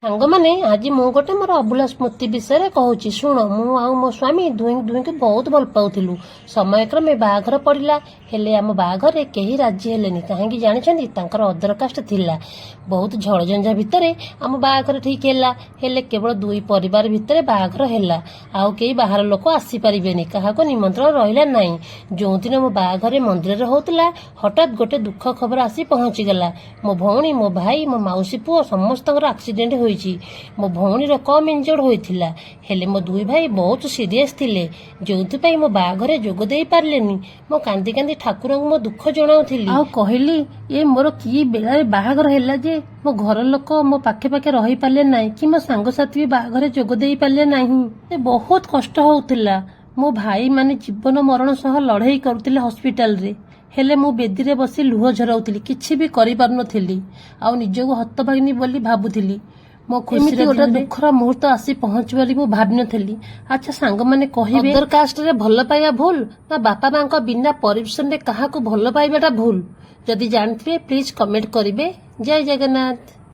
ସାଙ୍ଗମାନେ ଆଜି ମୁଁ ଗୋଟେ ମୋର ଅଭୁଲା ସ୍ମୃତି ବିଷୟରେ କହୁଛି ଶୁଣ। ମୁଁ ଆଉ ମୋ ସ୍ୱାମୀ ଦୁହିଁଙ୍କୁ ବହୁତ ଭଲ ପାଉଥିଲୁ। ସମୟକ୍ରମେ ବାହାଘର ପଡ଼ିଲା, ହେଲେ ଆମ ବାହାଘରରେ କେହି ରାଜି ହେଲେନି। କାହିଁକି ଜାଣିଛନ୍ତି? ତାଙ୍କର ଅଦର କାଷ୍ଟ ଥିଲା। ବହୁତ ଝଡ଼ଝଞ୍ଝା ଭିତରେ ଆମ ବାହାଘର ଠିକ୍ ହେଲା। ହେଲେ କେବଳ ଦୁଇ ପରିବାର ଭିତରେ ବାହାଘର ହେଲା। ଆଉ କେହି ବାହାର ଲୋକ ଆସିପାରିବେନି, କାହାକୁ ନିମନ୍ତ୍ରଣ ରହିଲା ନାହିଁ। ଯେଉଁଦିନ ମୋ ବାହାଘର ମନ୍ଦିରରେ ହେଉଥିଲା, ହଠାତ୍ ଗୋଟେ ଦୁଃଖ ଖବର ଆସି ପହଞ୍ଚିଗଲା। ମୋ ଭଉଣୀ, ମୋ ଭାଇ, ମୋ ମାଉସୀ ପୁଅ ସମସ୍ତଙ୍କର ଆକ୍ସିଡେଣ୍ଟ ହୋଇଛି। ମୋ ଭଉଣୀର କମ୍ ଇଞ୍ଜର୍ଡ ହୋଇଥିଲା, ହେଲେ ମୋ ଦୁଇ ଭାଇ ବହୁତ ସିରିୟସ୍ ଥିଲେ, ଯେଉଁଥିପାଇଁ ମୋ ବାହାଘରେ ଯୋଗ ଦେଇ ପାରିଲେନି। ମୁଁ କାନ୍ଦି କାନ୍ଦି ଠାକୁରଙ୍କୁ ମୋ ଦୁଃଖ ଜଣାଉଥିଲି ଆଉ କହିଲି, ଏ ମୋର କି ବେଳାରେ ବାହାଘର ହେଲା ଯେ ମୋ ଘର ଲୋକ ମୋ ପାଖେ ପାଖେ ରହିପାରିଲେ ନାହିଁ, କି ମୋ ସାଙ୍ଗସାଥି ବି ବାହାଘରେ ଯୋଗ ଦେଇ ପାରିଲେ ନାହିଁ। ବହୁତ କଷ୍ଟ ହଉଥିଲା। ମୋ ଭାଇ ମାନେ ଜୀବନ ମରଣ ସହ ଲଢ଼େଇ କରୁଥିଲେ ହସ୍ପିଟାଲରେ, ହେଲେ ମୁଁ ବେଦିରେ ବସି ଲୁହ ଝରାଉଥିଲି, କିଛି ବି କରିପାରୁନଥିଲି। ଆଉ ନିଜକୁ ହତଭାଗିନୀ ବୋଲି ଭାବୁଥିଲି। ମୋ ଖୁସିରେ ଗୋଟେ ଦୁଃଖର ମୁହୂର୍ତ୍ତ ଆସି ପହଞ୍ଚି ବୋଲି ମୁଁ ଭାବିନଥିଲି। ଆଚ୍ଛା ସାଙ୍ଗମାନେ କହିବେ, ଅଦର କାଷ୍ଟରେ ଭଲ ପାଇବା ଭୁଲ ନା ବାପା ମାଙ୍କ ବିନା ପରମିଶନରେ କାହାକୁ ଭଲ ପାଇବାଟା ଭୁଲ? ଯଦି ଜାଣିଥିବେ ପ୍ଲିଜ କମେଣ୍ଟ କରିବେ। ଜୟ ଜଗନ୍ନାଥ।